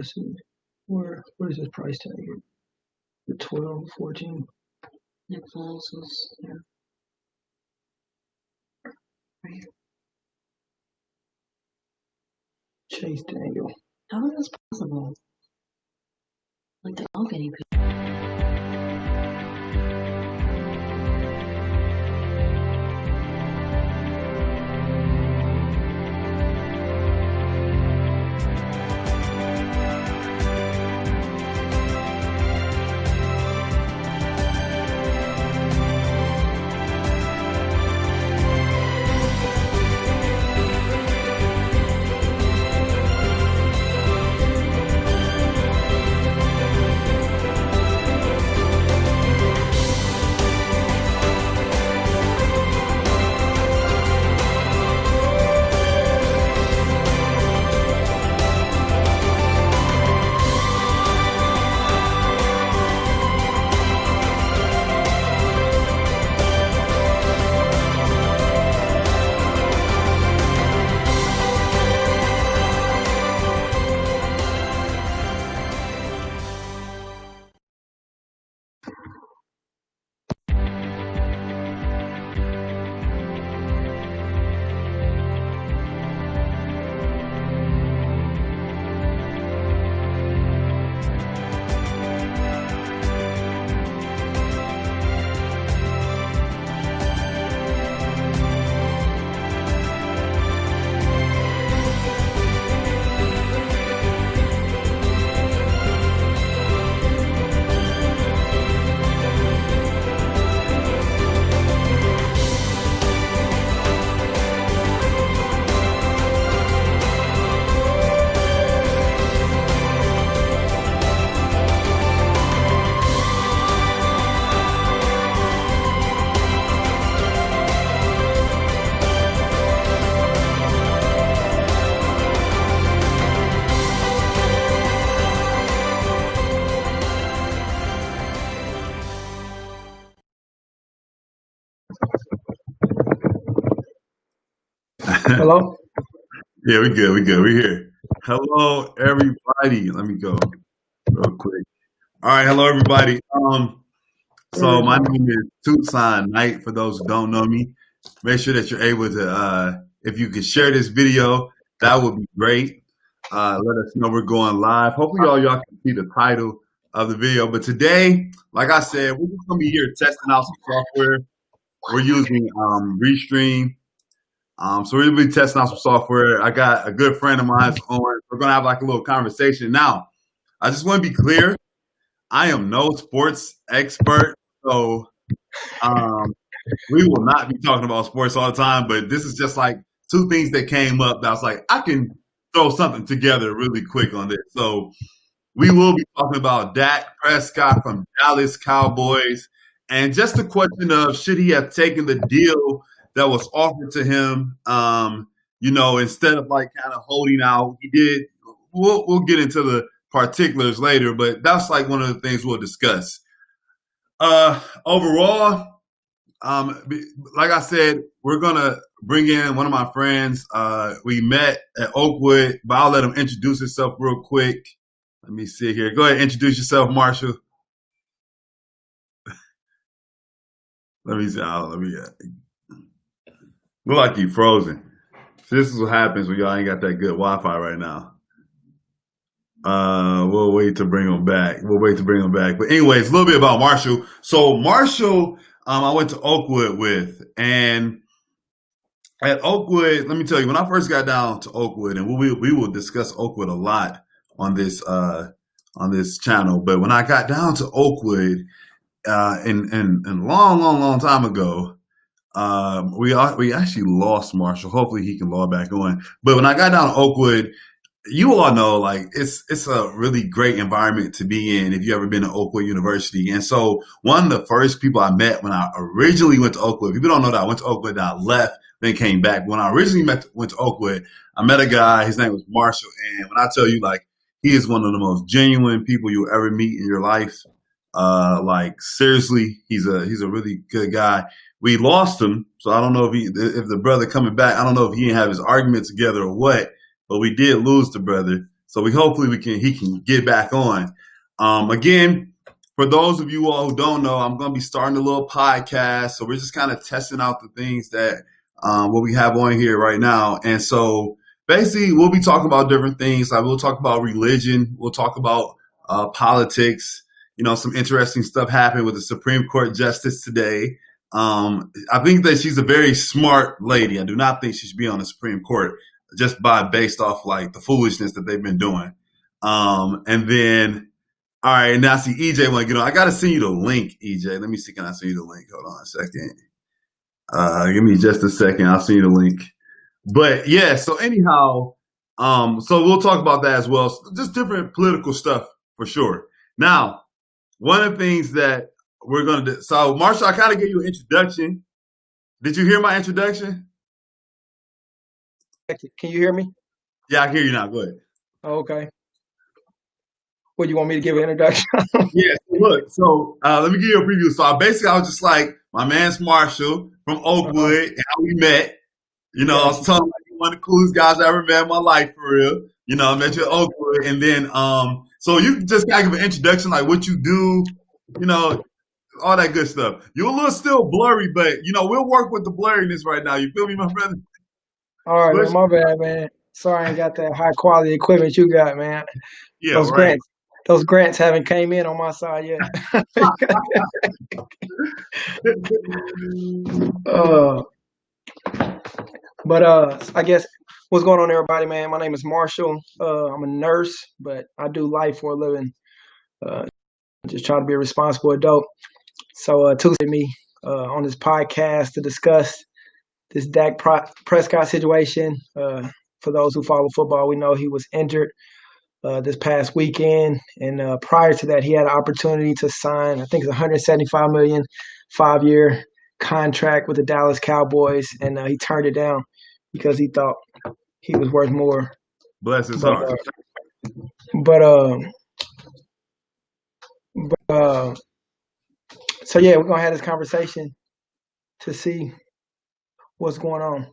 let's see. What is this price tag here? The 12, 14. It closes. Yeah. Right. Chase Daniel. How is this possible? Like they're all getting paid. Hello? Yeah, we good. We here. Hello, everybody. Let me go real quick. All right, hello, everybody. So my name is Tucson Knight. For those who don't know me, make sure that you're able to, if you could share this video, that would be great. Let us know we're going live. Hopefully, y'all can see the title of the video. But today, like I said, we're just gonna be here testing out some software. We're using Restream. So we're gonna be testing out some software. I got a good friend of mine on. We're gonna have like a little conversation. Now, I just want to be clear. I am no sports expert, so we will not be talking about sports all the time. But this is just like two things that came up that I was like, I can throw something together really quick on this. So we will be talking about Dak Prescott from Dallas Cowboys, and just the question of should he have taken the deal that was offered to him, instead of like kind of holding out. He did. We'll get into the particulars later, but that's like one of the things we'll discuss. Overall, like I said, we're gonna bring in one of my friends. We met at Oakwood, but I'll let him introduce himself real quick. Let me see here. Go ahead, introduce yourself, Marshall. Let me see. Look like you frozen. So this is what happens when y'all ain't got that good Wi-Fi right now. We'll wait to bring him back. But anyways, a little bit about Marshall. So Marshall, I went to Oakwood with, and at Oakwood, let me tell you, when I first got down to Oakwood, and we will discuss Oakwood a lot on this channel. But when I got down to Oakwood, and long time ago, we actually lost Marshall. Hopefully he can log back on. But when I got down to Oakwood, you all know like it's a really great environment to be in if you ever been to Oakwood University. And so one of the first people I met when I originally went to Oakwood, people don't know that I went to Oakwood and I left, then came back. When I originally went to Oakwood, I met a guy, his name was Marshall. And when I tell you, like, he is one of the most genuine people you'll ever meet in your life. Like seriously, he's a really good guy. We lost him, so I don't know if the brother coming back, I don't know if he didn't have his argument together or what, but we did lose the brother. So hopefully he can get back on. Again, for those of you all who don't know, I'm going to be starting a little podcast. So we're just kind of testing out the things that what we have on here right now. And so basically we'll be talking about different things. Like we'll talk about religion. We'll talk about politics. Some interesting stuff happened with the Supreme Court justice today. I think that she's a very smart lady. I do not think she should be on the Supreme Court just based off like the foolishness that they've been doing. And then, all right, now see EJ want to get on. I got to send you the link, EJ. Let me see. Can I send you the link? Hold on a second. Give me just a second. I'll send you the link. But yeah, so anyhow, so we'll talk about that as well. So just different political stuff for sure. Now, one of the things that we're going to do. So, Marshall, I kind of gave you an introduction. Did you hear my introduction? Can you hear me? Yeah, I hear you now. Go ahead. Oh, okay. What, you want me to give an introduction? Yeah, look. So, let me give you a preview. So, I was just like, my man's Marshall from Oakwood, and how we met. I was telling him you're one of the coolest guys I ever met in my life, for real. I met you at Oakwood. And then, so you just kind of give an introduction, like what you do, all that good stuff. You're a little still blurry, but we'll work with the blurriness right now. You feel me, my brother? All right, man, my bad, man. Sorry I ain't got that high quality equipment you got, man. Yeah, right. Those grants haven't came in on my side yet. I guess what's going on, everybody, man? My name is Marshall. I'm a nurse, but I do life for a living. Just try to be a responsible adult. So Tuesday, me on this podcast to discuss this Dak Prescott situation. For those who follow football, we know he was injured this past weekend, and prior to that, he had an opportunity to sign, I think it's $175 million 5-year contract with the Dallas Cowboys, and he turned it down because he thought he was worth more. Bless his heart. So yeah, we're gonna have this conversation to see what's going on.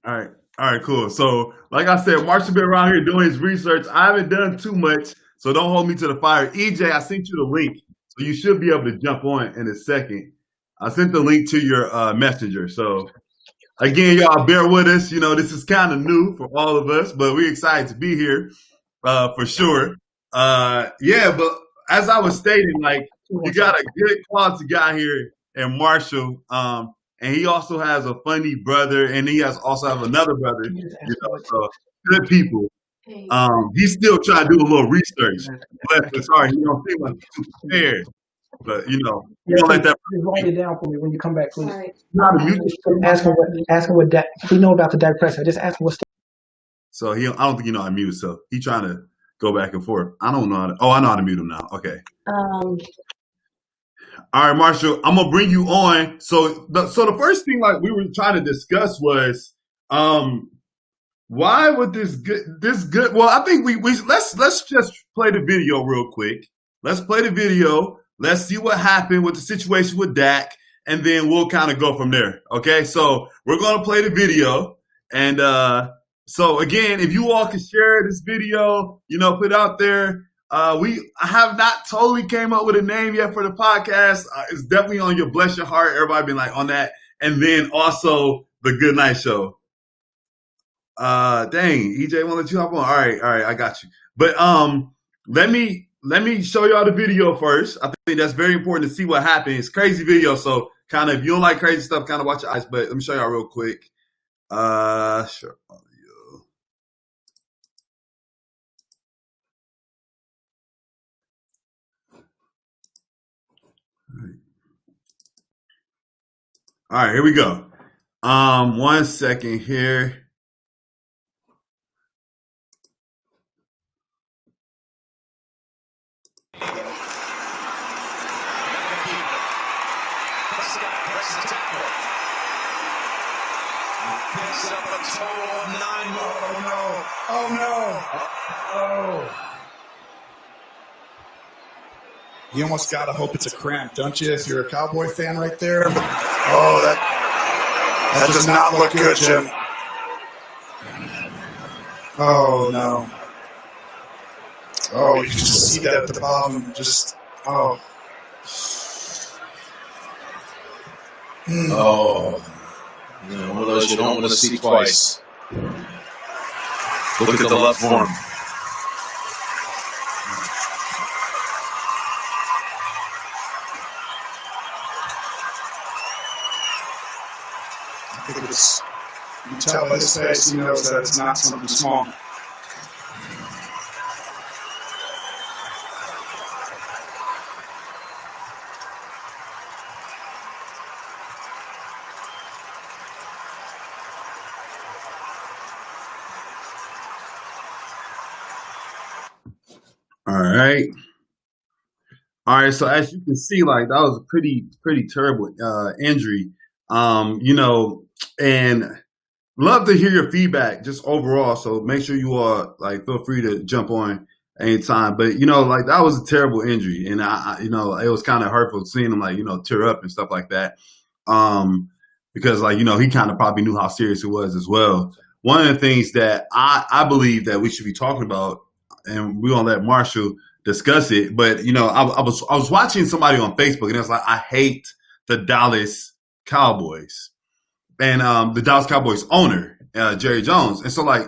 All right, cool. So, like I said, Marshall been around here doing his research. I haven't done too much, so don't hold me to the fire. EJ, I sent you the link, so you should be able to jump on in a second. I sent the link to your messenger. So, again, y'all bear with us. This is kind of new for all of us, but we're excited to be here for sure. Yeah, but as I was stating, like, you got a good quality guy here in Marshall. And he also has a funny brother, and he also have another brother. So good people. He's still trying to do a little research. But sorry, he don't seem like he's too prepared. But you don't let that. Just write it down for me when you come back, please. Ask him what Dak. We know about the Dak Prescott. Just ask him what's. So I don't think I mute. So he's trying to go back and forth. I don't know how to. Oh, I know how to mute him now. Okay. All right, Marshall, I'm gonna bring you on. So the first thing like we were trying to discuss was why would this good well, I think we let's just play the video real quick. Let's play the video. Let's see what happened with the situation with Dak, and then we'll kind of go from there. Okay, so we're gonna play the video, and so again, if you all can share this video, put it out there. I have not totally came up with a name yet for the podcast. It's definitely on your Bless Your Heart. Everybody been like on that. And then also the Good Night Show. Dang, EJ won't let you hop on. All right, I got you. But let me show y'all the video first. I think that's very important to see what happened. It's crazy video, so kind of if you don't like crazy stuff, kind of watch your eyes. But let me show y'all real quick. Sure. All right, here we go. 1 second here. Picks up a total of 9 more. Oh no. Oh no. Oh. You almost gotta hope it's a cramp, don't you? If you're a Cowboy fan right there. Oh, that does not look good, Jim. Oh no. Oh, you can just see that at the bottom. Just, oh. Oh, one of those you don't want to see twice. Look at the left form. I think it's, you can tell by his face, he knows that it's not something small. All right. All right. So as you can see, like that was a pretty terrible injury. And love to hear your feedback just overall. So make sure you are like feel free to jump on anytime. But like that was a terrible injury, and I it was kind of hurtful seeing him like tear up and stuff like that. Because like he kind of probably knew how serious it was as well. One of the things that I believe that we should be talking about, and we're gonna let Marshall discuss it. But I was watching somebody on Facebook, and it's like I hate the Dallas Cowboys and the Dallas Cowboys owner Jerry Jones. And so like,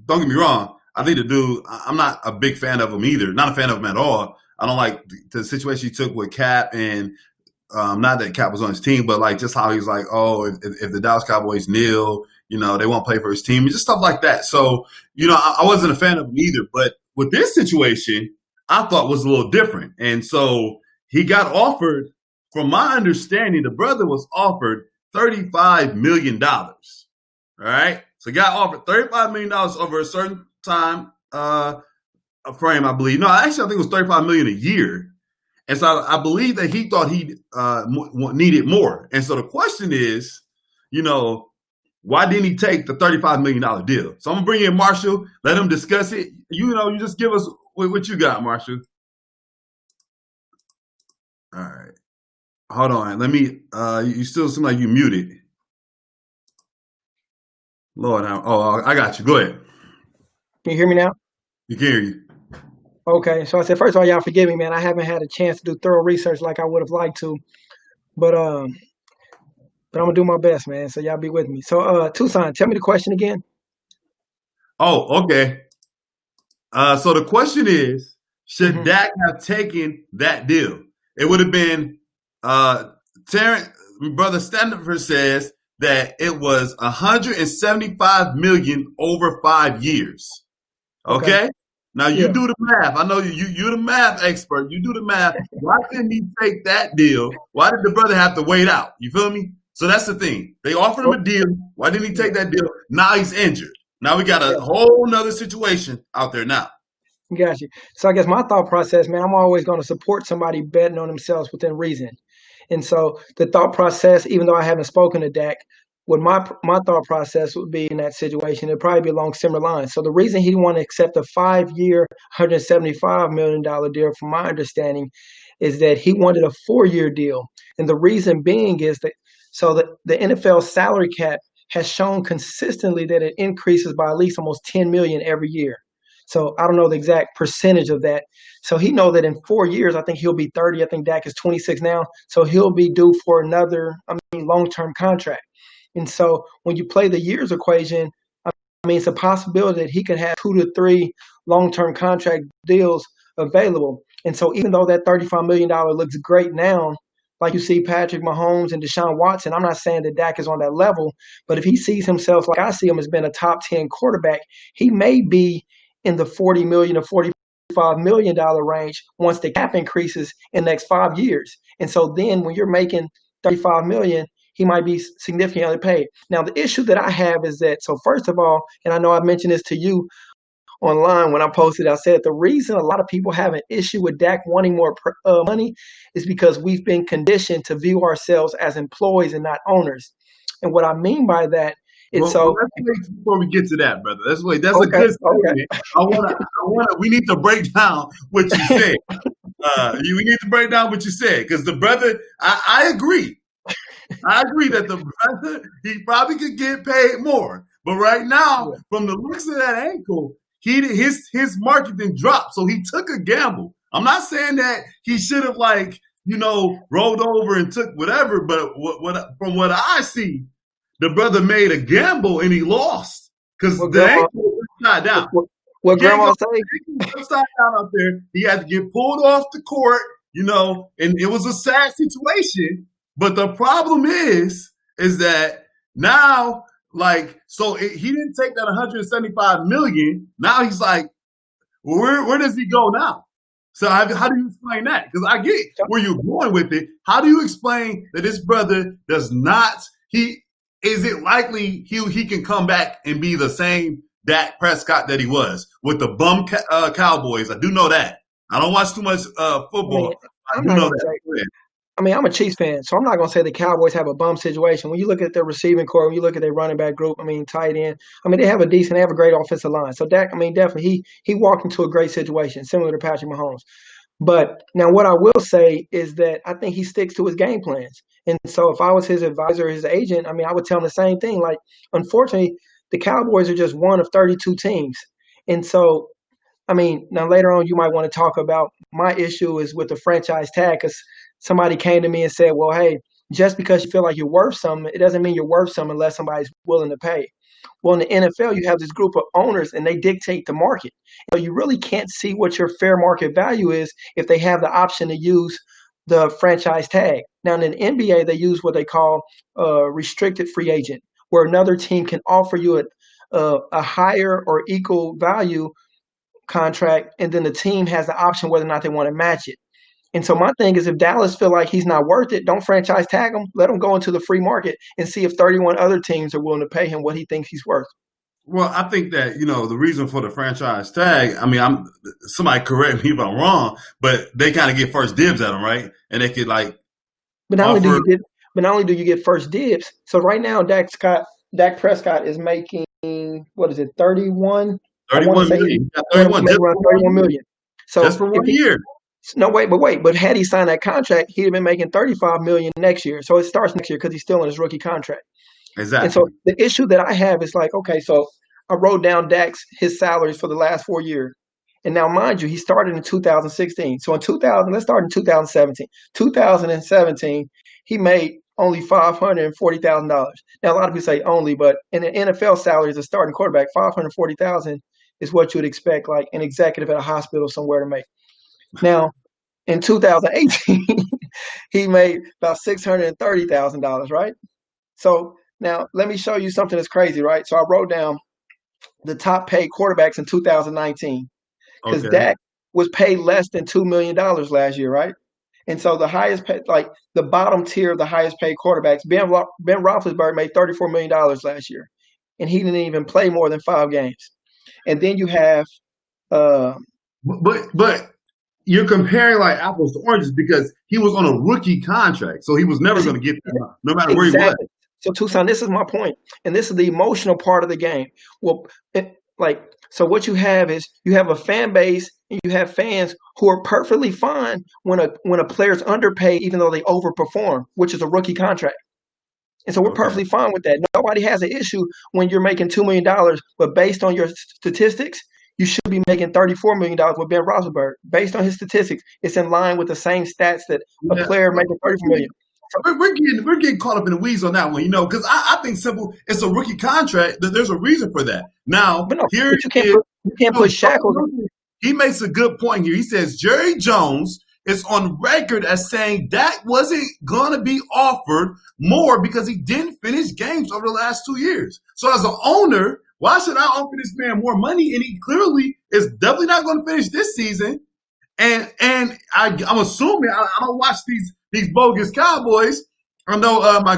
don't get me wrong, I think the dude, I'm not a big fan of him either. Not a fan of him at all. I don't like the situation he took with Cap, and not that Cap was on his team, but like just how he's like, oh, if the Dallas Cowboys kneel, they won't play for his team, and just stuff like that. So, I wasn't a fan of him either. But with this situation, I thought was a little different. And so he got offered, from my understanding, the brother was offered $35 million. All right. So he got offered $35 million over a certain time frame, I believe. No, actually, I think it was $35 million a year. And so I believe that he thought he needed more. And so the question is, why didn't he take the $35 million deal? So I'm going to bring in Marshall, let him discuss it. You just give us what you got, Marshall. All right. Hold on. Let me, you still seem like you muted. Lord, I got you. Go ahead. Can you hear me now? You can hear you. Okay. So I said, first of all, y'all forgive me, man. I haven't had a chance to do thorough research like I would have liked to. But I'm going to do my best, man. So y'all be with me. So, Tucson, tell me the question again. Oh, okay. So the question is, should DAK have taken that deal? It would have been, Terrence, Brother Standiford says that it was $175 million over 5 years. Okay? Now you do the math. I know you're the math expert. You do the math. Why couldn't he take that deal? Why did the brother have to wait out? You feel me? So that's the thing. They offered him a deal. Why didn't he take that deal? Now he's injured. Now we got a whole nother situation out there now. Got you. So I guess my thought process, man, I'm always going to support somebody betting on themselves within reason. And so the thought process, even though I haven't spoken to DAK, what my thought process would be in that situation, it'd probably be along similar lines. So the reason he didn't want to accept a 5-year, $175 million deal, from my understanding, is that he wanted a 4-year deal. And the reason being is that the NFL salary cap has shown consistently that it increases by at least almost $10 million every year. So I don't know the exact percentage of that. So he know that in 4 years, I think he'll be 30. I think DAK is 26 now. So he'll be due for another, long-term contract. And so when you play the years equation, it's a possibility that he could have 2 to 3 long-term contract deals available. And so even though that $35 million looks great now, like you see Patrick Mahomes and Deshaun Watson, I'm not saying that DAK is on that level, but if he sees himself like I see him as being a top 10 quarterback, he may be in the $40 million to $45 million range once the cap increases in the next 5 years. And so then when you're making $35 million, he might be significantly paid. Now, the issue that I have is that, so first of all, and I know I mentioned this to you online when I posted, I said the reason a lot of people have an issue with DAK wanting more money is because we've been conditioned to view ourselves as employees and not owners. And what I mean by that is let's wait before we get to that, brother. That's a good statement. We need to break down what you said. We need to break down what you said, because the brother, I agree. I agree that the brother, he probably could get paid more. But right now, from the looks of that ankle, his market didn't drop, so he took a gamble. I'm not saying that he should have rolled over and took whatever, but from what I see, the brother made a gamble and he lost because the ankle was upside down. What grandma say? Upside down out there, he had to get pulled off the court, and it was a sad situation. But the problem is that now, he didn't take that 175 million. Now he's like, well, where does he go now? So how do you explain that? Because I get where you're going with it. How do you explain that this brother does not? Is it likely he can come back and be the same Dak Prescott that he was with the bum Cowboys? I do know that. I don't watch too much football. I do know that. I'm a Chiefs fan, so I'm not going to say the Cowboys have a bum situation. When you look at their receiving core, when you look at their running back group, tight end, they have they have a great offensive line. So Dak, definitely he walked into a great situation, similar to Patrick Mahomes. But now what I will say is that I think he sticks to his game plans. And so if I was his advisor, his agent, I would tell him the same thing. Like, unfortunately, the Cowboys are just one of 32 teams. And so, now later on you might want to talk about my issue is with the franchise tag, because somebody came to me and said, well, hey, just because you feel like you're worth something, it doesn't mean you're worth something unless somebody's willing to pay. Well, in the NFL, you have this group of owners and they dictate the market. So you really can't see what your fair market value is if they have the option to use the franchise tag. Now, in the NBA, they use what they call a restricted free agent, where another team can offer you a higher or equal value contract, and then the team has the option whether or not they want to match it. And so my thing is, if Dallas feel like he's not worth it, don't franchise tag him. Let him go into the free market and see if 31 other teams are willing to pay him what he thinks he's worth. Well, I think that, the reason for the franchise tag, somebody correct me if I'm wrong, but they kind of get first dibs at him, right? And they could But not only do you get first dibs. So right now, Dak Prescott is making, what is it, 31 million. 31 million. So just for 1 year. No, but had he signed that contract, he'd have been making $35 million next year. So it starts next year because he's still in his rookie contract. Exactly. And so the issue that I have is okay, so I wrote down his salaries for the last 4 years. And now, mind you, he started in 2016. So let's start in 2017. 2017, he made only $540,000. Now, a lot of people say only, but in the NFL salary as a starting quarterback, $540,000 is what you would expect like an executive at a hospital somewhere to make. Now, in 2018, he made about $630,000, right? So now let me show you something that's crazy, right? So I wrote down the top paid quarterbacks in 2019 because Dak was paid less than $2 million last year, right? And so the highest paid, the bottom tier of the highest paid quarterbacks, Ben Roethlisberger made $34 million last year, and he didn't even play more than 5 games. And then you have, but you're comparing like apples to oranges because he was on a rookie contract, so he was never going to get that, no matter where he was. So Tucson, this is my point, and this is the emotional part of the game. Well, so what you have is you have a fan base and you have fans who are perfectly fine when a player's underpaid, even though they overperform, which is a rookie contract. And so we're perfectly fine with that. Nobody has an issue when you're making $2 million, but based on your statistics, you should be making $34 million with Ben Roethlisberger. Based on his statistics, it's in line with the same stats that a player making $34 million. We're getting caught up in the weeds on that one, because I think simple. It's a rookie contract. There's a reason for that. Now, you can't put shackles. He makes a good point here. He says Jerry Jones is on record as saying Dak wasn't going to be offered more because he didn't finish games over the last 2 years. So as an owner, why should I offer this man more money? And he clearly is definitely not going to finish this season. And I'm assuming I don't watch these bogus Cowboys. I know my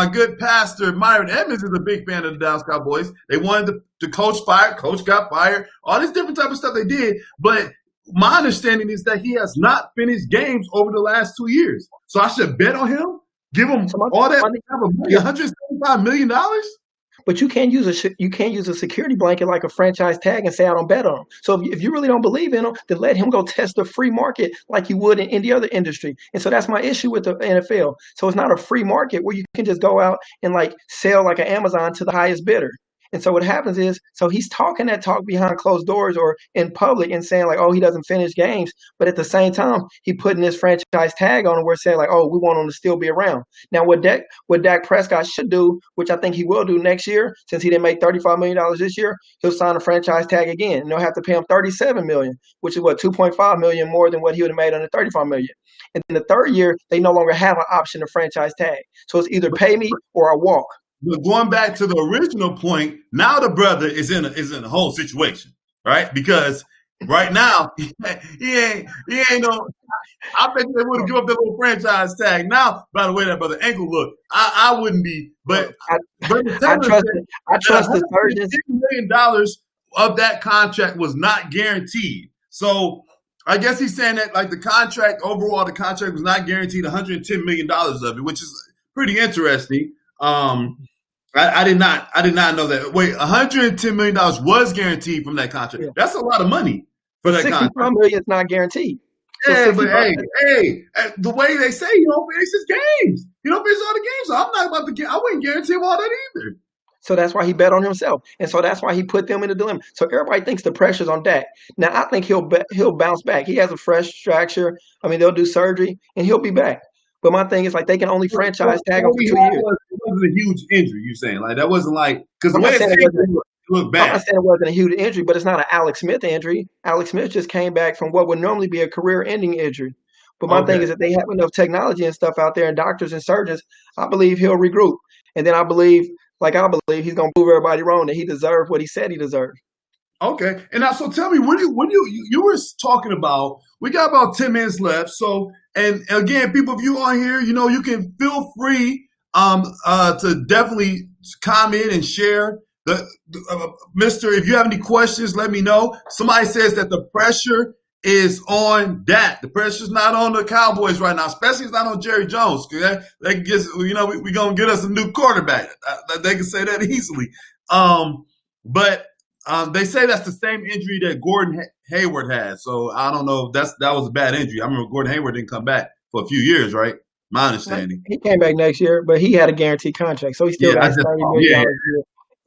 good pastor Myron Edmonds is a big fan of the Dallas Cowboys. They wanted the coach fired, coach got fired, all this different type of stuff they did. But my understanding is that he has not finished games over the last 2 years. So I should bet on him, give him all that money, $175 million. But you can't use a security blanket like a franchise tag and say I don't bet on him. So if you really don't believe in him, then let him go test the free market like you would in any other industry. And so that's my issue with the NFL. So it's not a free market where you can just go out and sell like an Amazon to the highest bidder. And so what happens is, so he's talking that talk behind closed doors or in public and saying like, oh, he doesn't finish games. But at the same time, he putting this franchise tag on him where saying like, oh, we want him to still be around. Now, what Dak Prescott should do, which I think he will do next year, since he didn't make $35 million this year, he'll sign a franchise tag again. And they'll have to pay him $37 million, which is what, $2.5 million more than what he would have made on the $35 million. And then the third year, they no longer have an option to franchise tag. So it's either pay me or I walk. But going back to the original point, now the brother is in a whole situation, right? Because right now he ain't no. I bet they would have given up that little franchise tag. Now, by the way, that brother ankle look, I wouldn't be, but I trust the surgeons. $110 million of that contract was not guaranteed. So I guess he's saying that like the contract overall, the contract was not guaranteed $110 million of it, which is pretty interesting. I did not know that. Wait, $110 million was guaranteed from that contract. Yeah. That's a lot of money for that contract. $65 million is not guaranteed. Yeah, but hey, the way they say you don't finish his games. You don't finish all the games. So I'm not about to get. I wouldn't guarantee him all that either. So that's why he bet on himself, and so that's why he put them in the dilemma. So everybody thinks the pressure's on Dak. Now I think he'll bounce back. He has a fresh fracture. I mean, they'll do surgery and he'll be back. But my thing is like they can only franchise tag him for 2 years. It wasn't a huge injury. You're saying like that wasn't like because the way it looked bad. I'm not saying it wasn't a huge injury, but it's not an Alex Smith injury. Alex Smith just came back from what would normally be a career-ending injury. But my thing is that they have enough technology and stuff out there and doctors and surgeons. I believe he'll regroup, and then I believe he's gonna prove everybody wrong that he deserved what he said he deserved. Okay, and now so tell me, when you were talking about, we got about 10 minutes left. So, and again, people, if you on here, you can feel free to definitely comment and share. Mister, if you have any questions, let me know. Somebody says that the pressure is on Dak. The pressure's not on the Cowboys right now, especially it's not on Jerry Jones. They can get, we're going to get us a new quarterback. They can say that easily. But they say that's the same injury that Gordon Hayward had. So I don't know if that was a bad injury. I remember Gordon Hayward didn't come back for a few years, right? My understanding. He came back next year, but he had a guaranteed contract, so he still got $30 million.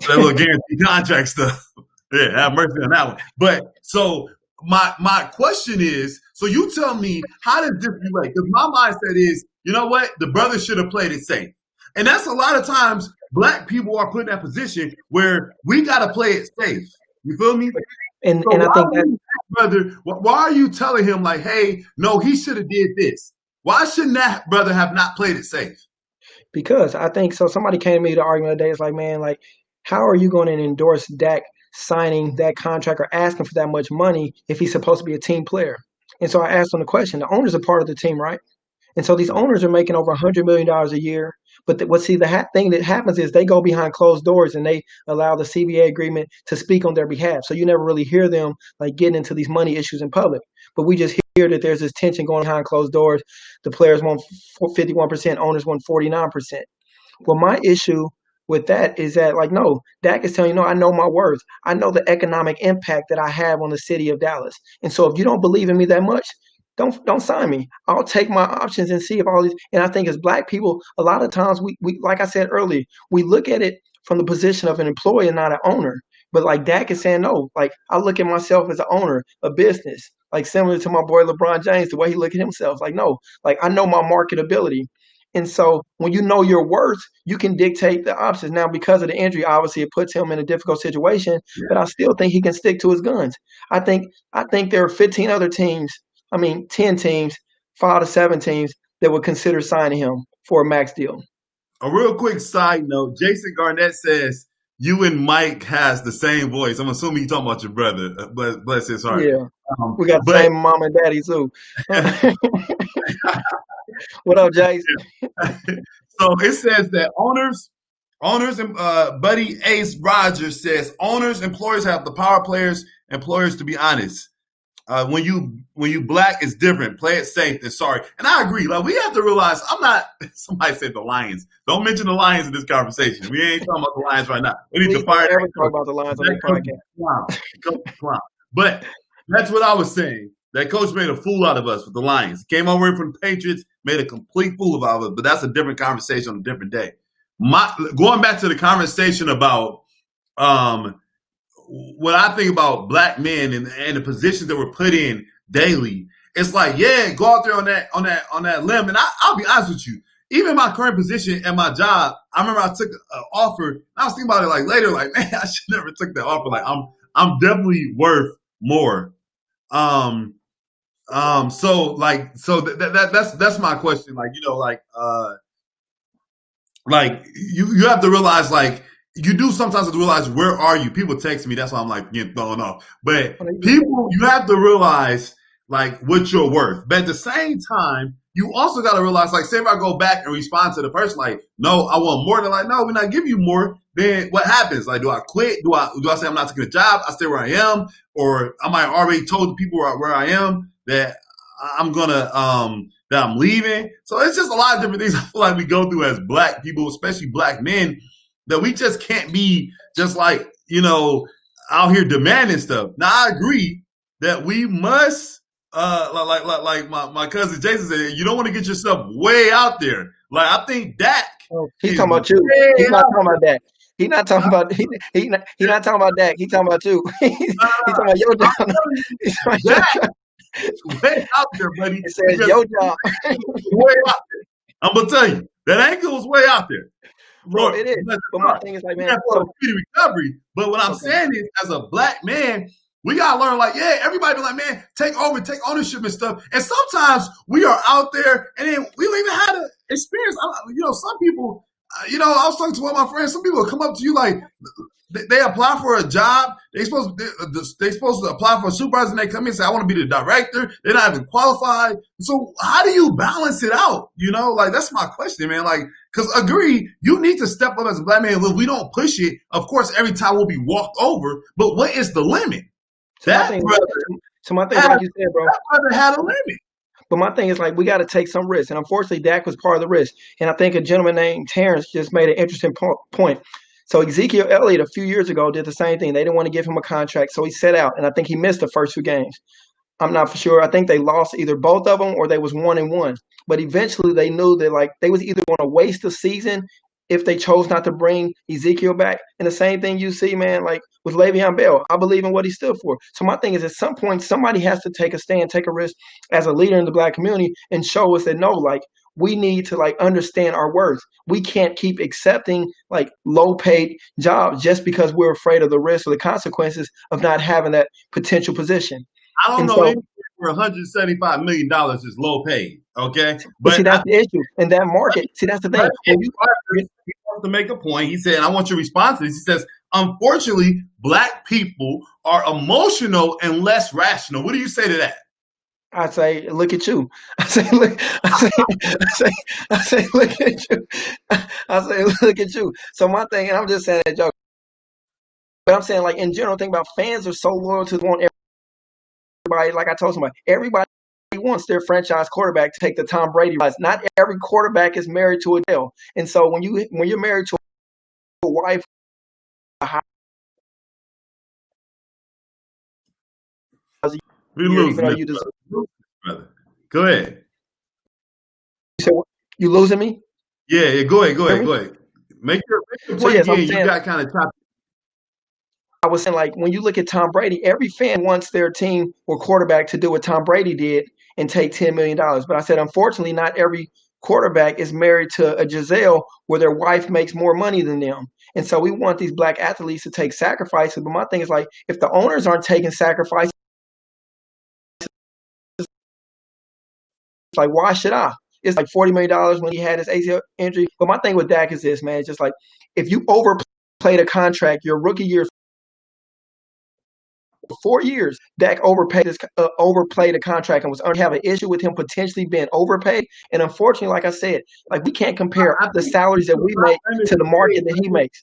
That little guaranteed contract stuff. Yeah, have mercy on that one. But so my question is, so you tell me, how does this relate? Because my mindset is, you know what? The brother should have played it safe. And that's a lot of times Black people are put in that position where we got to play it safe. You feel me? And I think that brother, why are you telling him like, hey, no, he should have did this? Why shouldn't that brother have not played it safe? Because I think so. Somebody came to me to argue today. It's like, man, like, how are you going to endorse Dak signing that contract or asking for that much money if he's supposed to be a team player? And so I asked him the question. The owners are part of the team, right? And so these owners are making over $100 million a year. But the thing that happens is they go behind closed doors and they allow the CBA agreement to speak on their behalf. So you never really hear them like getting into these money issues in public. But we just hear that there's this tension going behind closed doors. The players want 51%, owners want 49%. Well, my issue with that is that, like, no, Dak is telling you, no, I know my worth. I know the economic impact that I have on the city of Dallas. And so if you don't believe in me that much, don't sign me. I'll take my options and see if all these. And I think as Black people, a lot of times we like I said earlier, we look at it from the position of an employee and not an owner. But like Dak is saying, no, like I look at myself as an owner, a business, like similar to my boy LeBron James, the way he look at himself. Like, no, like I know my marketability. And so when you know your worth, you can dictate the options. Now, because of the injury, obviously it puts him in a difficult situation, but I still think he can stick to his guns. I think there are 15 other teams, 10 teams, 5 to 7 teams that would consider signing him for a max deal. A real quick side note, Jason Garnett says, you and Mike has the same voice. I'm assuming you're talking about your brother. Bless his heart. Yeah, we got the same mom and daddy too. What up, Jason? So it says that owners and Buddy Ace Rogers says owners, employers have the power, players, employers to be honest. When you Black, it's different. Play it safe and sorry. And I agree. Like we have to realize I'm not. Somebody said the Lions. Don't mention the Lions in this conversation. We ain't talking about the Lions right now. We need to fire. Never talk about the Lions on the podcast. Clown. But that's what I was saying. That coach made a fool out of us with the Lions. Came over from the Patriots, made a complete fool of us. But that's a different conversation on a different day. Going back to the conversation about um, when I think about black men and the positions that we're put in daily, it's like, yeah, go out there on that limb. And I'll be honest with you, even my current position at my job, I remember I took an offer. I was thinking about it like later, like, man, I should never took that offer. Like I'm definitely worth more. That's my question. Like you have to realize, like, you do sometimes have to realize, where are you? People text me, that's why I'm like getting thrown off. But people, you have to realize like what you're worth. But at the same time, you also got to realize, like, say if I go back and respond to the person like, no, I want more, they're like, no, we're not giving you more. Then what happens? Like, do I quit? Do I say I'm not taking a job? I stay where I am, or I might already told the people where I am that I'm gonna that I'm leaving. So it's just a lot of different things I feel like we go through as black people, especially black men, that we just can't be just like, out here demanding stuff. Now I agree that we must like my cousin Jason said, you don't want to get yourself way out there. Like, I think DAK. He's talking about you. He's not talking about that. He's not talking about he not talking about that. He's talking about you. He's talking about your job. He's talking about your job. Way out there, buddy. It says your job. Way out there. I'm gonna tell you, that ankle was way out there. Bro, it is. But my thing is like, man, for recovery. But what I'm saying is, as a black man, we gotta learn, like, yeah, everybody be like, man, take ownership and stuff. And sometimes we are out there and then we don't even have the experience. Some people, I was talking to one of my friends, some people will come up to you like, they apply for a job. They supposed to apply for a supervisor, and they come in and say, I want to be the director. They're not even qualified. So how do you balance it out? Like, that's my question, man. Like, because agree, you need to step up as a black man. If we don't push it, of course, every time we'll be walked over. But what is the limit? My thing, like you said, bro, that brother had a limit. But my thing is, like, we got to take some risk. And unfortunately, DAK was part of the risk. And I think a gentleman named Terrence just made an interesting point. So Ezekiel Elliott a few years ago did the same thing. They didn't want to give him a contract, so he set out. And I think he missed the first 2 games. I'm not for sure. I think they lost either both of them or they was 1-1. But eventually they knew that, like, they was either going to waste the season if they chose not to bring Ezekiel back. And the same thing you see, man, like with Le'Veon Bell. I believe in what he stood for. So my thing is, at some point, somebody has to take a stand, take a risk as a leader in the black community and show us that, no, like, we need to, like, understand our worth. We can't keep accepting, like, low-paid jobs just because we're afraid of the risk or the consequences of not having that potential position. I don't know anything where $175 million is low paid, okay? But see, that's the issue. In that market, see, that's the thing. He wants to make a point. He said, I want your response to this. He says, unfortunately, black people are emotional and less rational. What do you say to that? I say, look at you. I say, look at you. I say, look at you. So my thing, and I'm just saying that joke, but I'm saying, like, in general, think about fans are so loyal to one. Everybody, like I told somebody, everybody wants their franchise quarterback to take the Tom Brady rise. Not every quarterback is married to a deal. And so when you're married to a wife, We lose, brother. Go ahead. So you losing me? Yeah, go ahead. Make your point again. You got kind of choppy. I was saying, like, when you look at Tom Brady, every fan wants their team or quarterback to do what Tom Brady did and take $10 million. But I said, unfortunately, not every quarterback is married to a Giselle where their wife makes more money than them. And so we want these black athletes to take sacrifices. But my thing is, like, if the owners aren't taking sacrifices, like, why should I? It's like $40 million when he had his ACL injury. But my thing with DAK is this, man. It's just like, if you overplayed a contract, your rookie year, 4 years, DAK overplayed a contract and was have an issue with him potentially being overpaid. And unfortunately, like I said, like, we can't compare the salaries that we make to the market that he makes.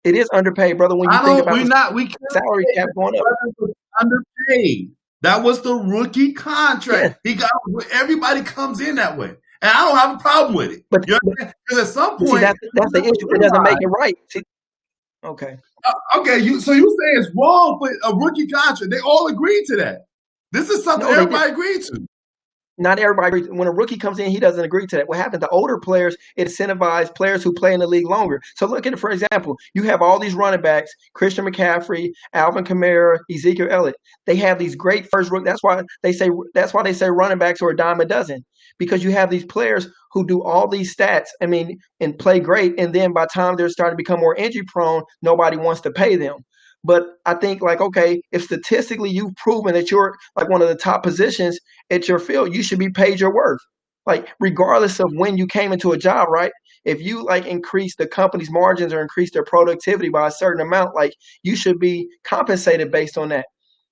It is underpaid, brother. When you think about the salary cap going up, underpaid. That was the rookie contract. Yeah. He got everybody comes in that way, and I don't have a problem with it. But because at some point, see, that's the issue. It doesn't make it right. See, okay. Okay. You say it's wrong with a rookie contract? They all agreed to that. This is something everybody agreed to. not everybody agrees. When a rookie comes in, he doesn't agree to that. What happened? The older players, it incentivized players who play in the league longer. So look at it, for example, you have all these running backs, Christian McCaffrey, Alvin Kamara, Ezekiel Elliott. They have these great first rook. That's why they say running backs are a dime a dozen, because you have these players who do all these stats, and play great, and then by the time they're starting to become more injury prone, nobody wants to pay them. But I think, like, okay, if statistically you've proven that you're like one of the top positions at your field, you should be paid your worth. Like, regardless of when you came into a job, right? If you like increase the company's margins or increase their productivity by a certain amount, like, you should be compensated based on that.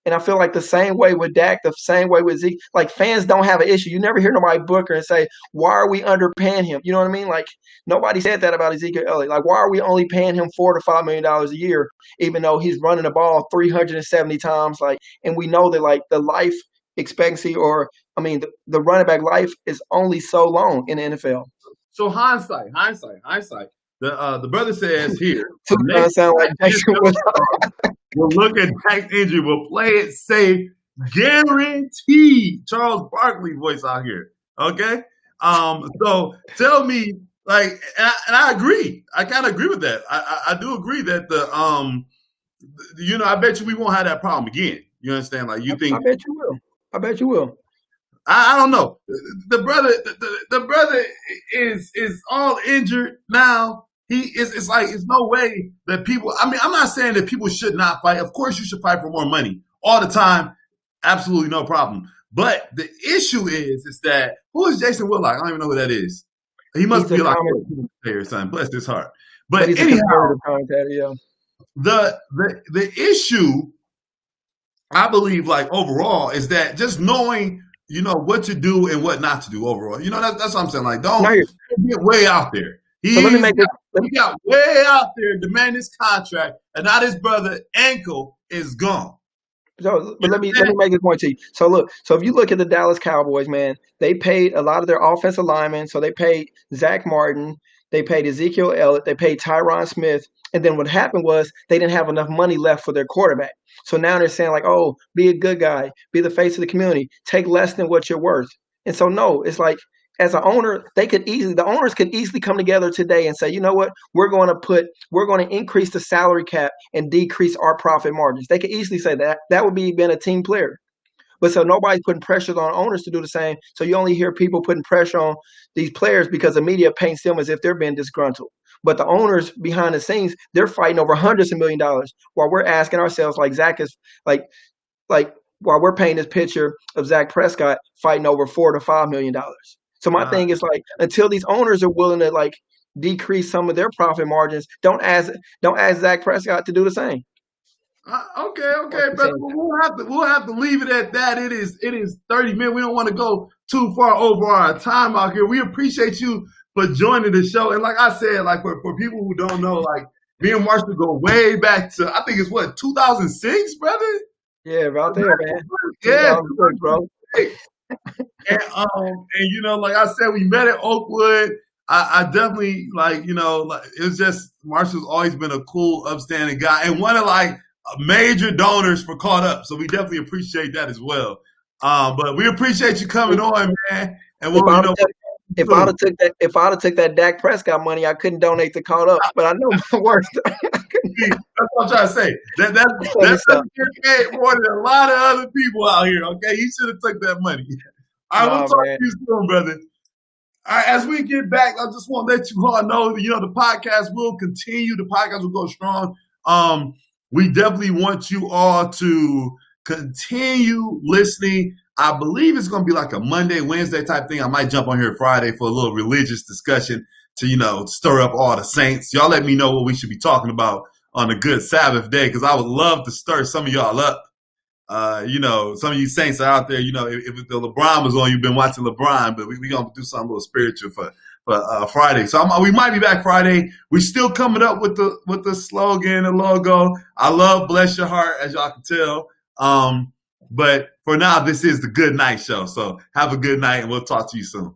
And I feel like the same way with Dak, the same way with Zeke, like, fans don't have an issue. You never hear nobody booker and say, why are we underpaying him? You know what I mean? Like, nobody said that about Ezekiel Elliott. Like, why are we only paying him $4 to $5 million a year, even though he's running the ball 370 times? Like, and we know that, like, the life expectancy, or the running back life is only so long in the NFL. So hindsight. The brother says here. Sound like Jason We'll look at Dak's injury. We'll play it safe. Guaranteed. Charles Barkley voice out here. Okay? So tell me, like, and I agree. I kind of agree with that. I do agree that I bet you we won't have that problem again. You understand? Like, you think? I bet you will. I don't know. The brother is all injured now. It's like, it's no way that people, I'm not saying that people should not fight. Of course you should fight for more money all the time. Absolutely no problem. But the issue is that, who is Jason Whitlock? I don't even know who that is. He must be like a player or something. Bless his heart. But he's anyhow, yeah. The issue, I believe, like, overall, is that just knowing, what to do and what not to do overall. That's what I'm saying. Like, don't get way out there. He got way out there demanding his contract, and now his brother ankle is gone. So, but let me make this point to you. So look, if you look at the Dallas Cowboys, man, they paid a lot of their offensive linemen. So they paid Zach Martin, they paid Ezekiel Elliott, they paid Tyron Smith, and then what happened was they didn't have enough money left for their quarterback. So now they're saying, like, oh, be a good guy, be the face of the community, take less than what you're worth. And so no, it's like, as an owner, the owners could easily come together today and say, you know what, we're going to increase the salary cap and decrease our profit margins. They could easily say that. That would be being a team player. But so nobody's putting pressure on owners to do the same. So you only hear people putting pressure on these players because the media paints them as if they're being disgruntled. But the owners behind the scenes, they're fighting over hundreds of $millions, while we're asking ourselves, like Zach is like while we're painting this picture of Zach Prescott fighting over $4 to $5 million. So my thing is, like, until these owners are willing to, like, decrease some of their profit margins, don't ask Zach Prescott to do the same. Okay, brother. We'll have to leave it at that. It is 30 minutes. We don't want to go too far over our time out here. We appreciate you for joining the show. And like I said, like, for people who don't know, like, me and Marshall go way back to, I think it's 2006, brother? Yeah, about there, man. Yeah, bro. And like I said, we met at Oakwood. I definitely, like, it's just, Marshall's always been a cool, upstanding guy, and one of, like, major donors for Caught Up. So we definitely appreciate that as well. But we appreciate you coming on, man. And if I'd have took that Dak Prescott money, I couldn't donate to Caught Up. But I know my worth. That's what I'm trying to say. That's more than a lot of other people out here. Okay, he should have took that money. All right, we'll talk to you soon, brother. All right, as we get back, I just want to let you all know that, the podcast will continue. The podcast will go strong. We definitely want you all to continue listening. I believe it's going to be like a Monday, Wednesday type thing. I might jump on here Friday for a little religious discussion to, stir up all the saints. Y'all let me know what we should be talking about on a good Sabbath day, because I would love to stir some of y'all up. Some of you saints are out there, if the LeBron was on, you've been watching LeBron, but we're going to do something a little spiritual for Friday. So we might be back Friday. We're still coming up with the slogan and logo. I love Bless Your Heart, as y'all can tell. But for now, this is the Good Night Show. So have a good night, and we'll talk to you soon.